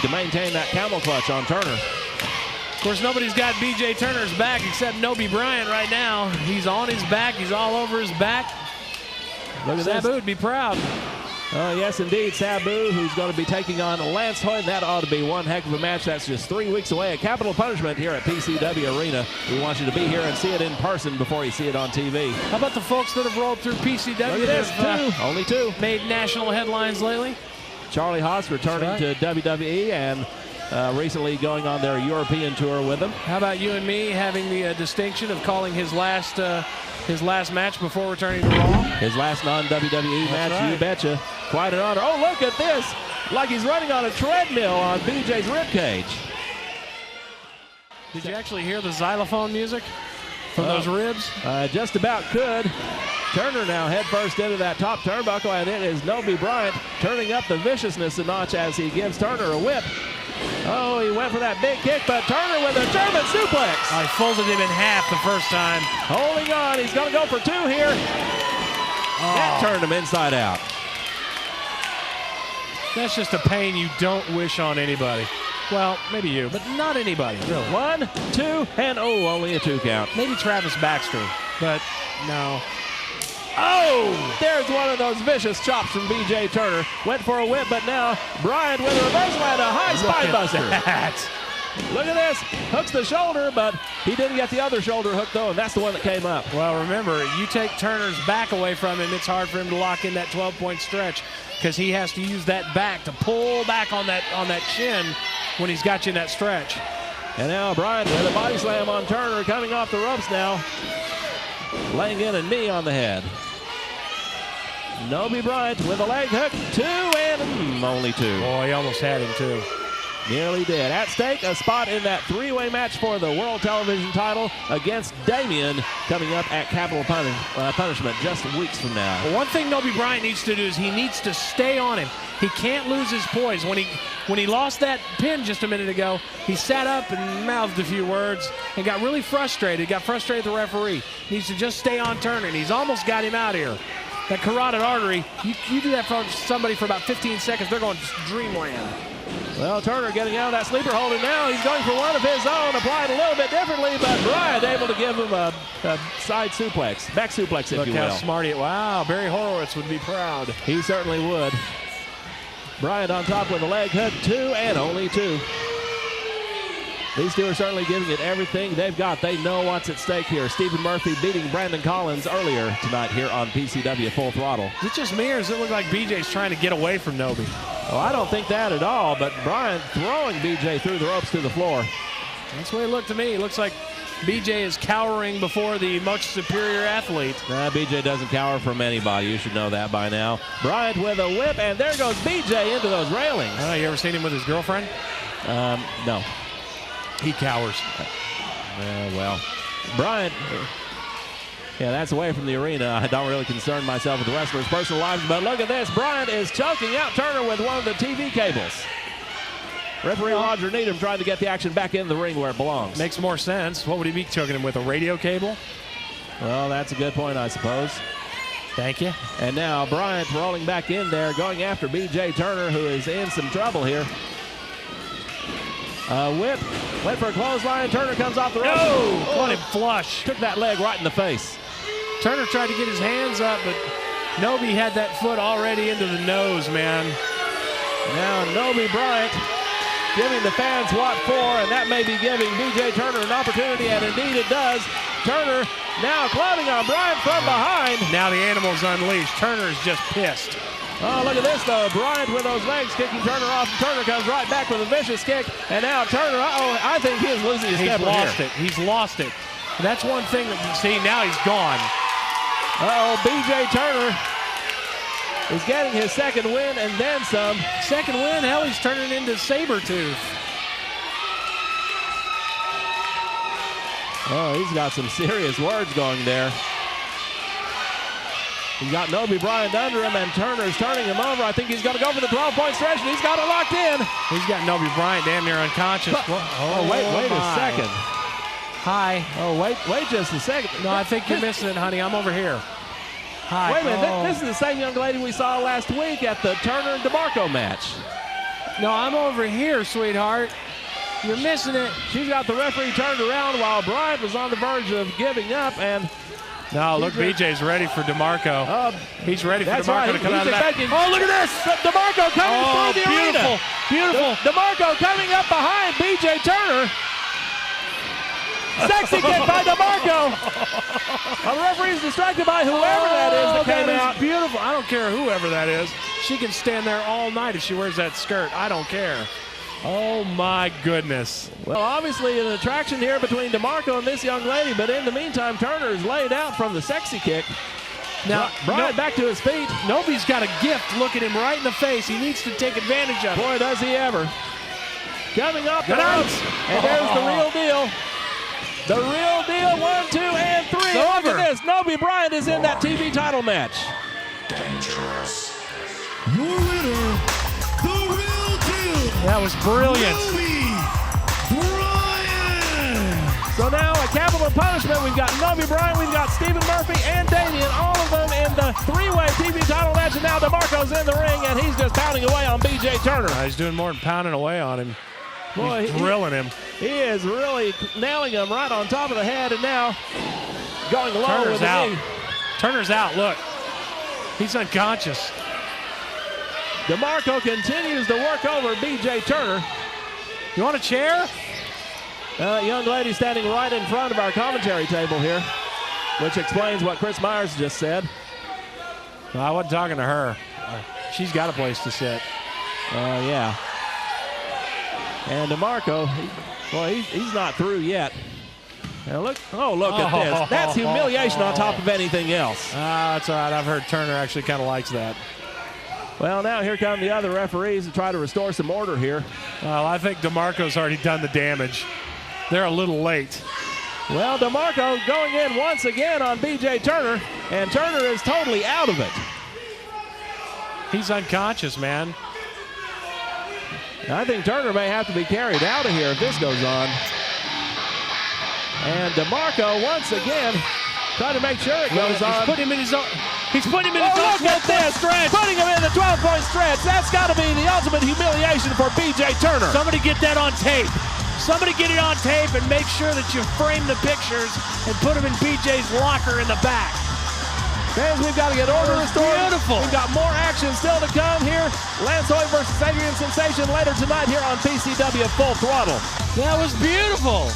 to maintain that camel clutch on Turner. Of course, nobody's got B.J. Turner's back except Nobe Bryant right now. He's on his back. He's all over his back. Look at Sabu this. would be proud. Oh, yes, indeed. Sabu, who's going to be taking on Lance Hoyt. That ought to be one heck of a match. That's just 3 weeks away. A capital punishment here at PCW Arena. We want you to be here and see it in person before you see it on TV. How about the folks that have rolled through PCW? Look at this, only two. Made national headlines lately. Charlie Haas returning to WWE and recently going on their European tour with them. How about you and me having the distinction of calling his last match before returning to Raw? His last non-WWE match, right. You betcha. Quite an honor. Oh, look at this. Like he's running on a treadmill on BJ's ribcage. Did you actually hear the xylophone music from those ribs? Just about could. Turner now head first into that top turnbuckle, and it is Nobe Bryant turning up the viciousness a notch as he gives Turner a whip. Oh, he went for that big kick, but Turner with a German suplex. I folded him in half the first time. Holding on. He's going to go for two here. That turned him inside out. That's just a pain you don't wish on anybody. Well, maybe you, but not anybody, really. 1, 2, and oh, only a 2 count. Maybe Travis Baxter, but no. Oh, there's one of those vicious chops from B.J. Turner. Went for a whip, but now Bryant with a reversal and a high spine buster. Look at this. Hooks the shoulder, but he didn't get the other shoulder hook, though, and that's the one that came up. Well, remember, you take Turner's back away from him, it's hard for him to lock in that 12-point stretch because he has to use that back to pull back on that shin when he's got you in that stretch. And now Bryant with a body slam on Turner, coming off the ropes now. Laying in a knee on the head. Nobe Bryant with a leg hook. 2 and only 2. Boy, he almost had him, too. Nearly did. At stake, a spot in that 3-way match for the World Television title against Damien coming up at Capital Punishment just weeks from now. Well, one thing Nobe Bryant needs to do is he needs to stay on him. He can't lose his poise. When he lost that pin just a minute ago, he sat up and mouthed a few words and got really frustrated. Got frustrated with the referee. He needs to just stay on Turner, and he's almost got him out here. That carotid artery, you do that for somebody for about 15 seconds, they're going to dreamland. Well, Turner getting out of that sleeper hold, and now he's going for one of his own, applied a little bit differently, but Bryant able to give him a side suplex, back suplex, if you will. Look how smart he is. Wow, Barry Horowitz would be proud. He certainly would. Bryant on top with a leg hook, 2 and only 2. These two are certainly giving it everything they've got. They know what's at stake here. Stephen Murphy beating Brandon Collins earlier tonight here on PCW Full Throttle. Is it just me, or does it look like BJ's trying to get away from Nobe? Well, I don't think that at all, but Bryant throwing BJ through the ropes to the floor. That's the way it looked to me. It looks like BJ is cowering before the much superior athlete. BJ doesn't cower from anybody. You should know that by now. Bryant with a whip, and there goes BJ into those railings. You ever seen him with his girlfriend? No. He cowers. Well, Bryant, yeah, that's away from the arena. I don't really concern myself with the wrestlers' personal lives, but look at this. Bryant is choking out Turner with one of the TV cables. Referee Roger Needham trying to get the action back in the ring where it belongs. Makes more sense. What would he be choking him with, a radio cable? Well, that's a good point, I suppose. Thank you. And now Bryant rolling back in there, going after B.J. Turner, who is in some trouble here. Whip, went for a clothesline. Turner comes off the rope. No! Caught him flush. Took that leg right in the face. Turner tried to get his hands up, but Nobe had that foot already into the nose, man. Now Nobe Bryant giving the fans what for, and that may be giving B.J. Turner an opportunity, and indeed it does. Turner now clubbing on Bryant from behind. Now the animal's unleashed. Turner is just pissed. Oh, look at this, though. Bryant with those legs kicking Turner off. Turner comes right back with a vicious kick. And now Turner, I think he is losing his temper here. He's lost it. And that's one thing that you see. Now he's gone. B.J. Turner is getting his second win and then some. Second win? Hell, he's turning into Sabretooth. Oh, he's got some serious words going there. He's got Nobe Bryant under him, and Turner's turning him over. I think he's going to go for the 12-point stretch, and he's got it locked in. He's got Nobe Bryant damn near unconscious. Wait a second. Hi. Oh, wait just a second. No, I think you're missing it, honey. I'm over here. Hi. Wait a minute. This is the same young lady we saw last week at the Turner and DeMarco match. No, I'm over here, sweetheart. You're missing it. She's got the referee turned around while Bryant was on the verge of giving up. And no, look, BJ's ready for DeMarco. He's ready for DeMarco to come out of that. Oh, look at this. DeMarco coming through the arena. Beautiful. DeMarco coming up behind BJ Turner. Sexy kick by DeMarco. The referee's distracted by whoever that is that came out. Beautiful. I don't care whoever that is. She can stand there all night if she wears that skirt. I don't care. Oh, my goodness. Well, obviously an attraction here between DeMarco and this young lady, but in the meantime, Turner is laid out from the sexy kick. Now, Bryant back to his feet. Nobody's got a gift looking him right in the face. He needs to take advantage of it. Boy, does he ever. Coming up the ropes, and there's the real deal. The real deal, 1, 2, and 3. Look at this. Nobe Bryant is in that TV title match. Dangerous. Your winner, the real deal. That was brilliant. Nobe Bryant. So now a capital punishment. We've got Nobe Bryant, we've got Stephen Murphy, and Damian, all of them in the three-way TV title match. And now DeMarco's in the ring, and he's just pounding away on BJ Turner. He's doing more than pounding away on him. Boy, he's drilling him. He is really nailing him right on top of the head, and now going low with the knee. Turner's out, look. He's unconscious. DeMarco continues to work over BJ Turner. You want a chair? Young lady standing right in front of our commentary table here, which explains what Chris Myers just said. No, I wasn't talking to her. She's got a place to sit. Yeah. And DeMarco, he's not through yet. Now look at this. That's humiliation on top of anything else. That's all right. I've heard Turner actually kind of likes that. Well, now here come the other referees to try to restore some order here. Well, I think DeMarco's already done the damage. They're a little late. Well, DeMarco going in once again on BJ Turner, and Turner is totally out of it. He's unconscious, man. I think Turner may have to be carried out of here if this goes on. And DeMarco once again trying to make sure it goes on. He's putting him in his own. He's putting him in his own. Look at this stretch. Putting him in the 12-point stretch. That's got to be the ultimate humiliation for BJ Turner. Somebody get that on tape. Somebody get it on tape and make sure that you frame the pictures and put them in BJ's locker in the back. Fans, we've got to get order restored. Beautiful. We've got more action still to come here. Lance Hoy versus Adrian Sensation later tonight here on PCW Full Throttle. That was beautiful.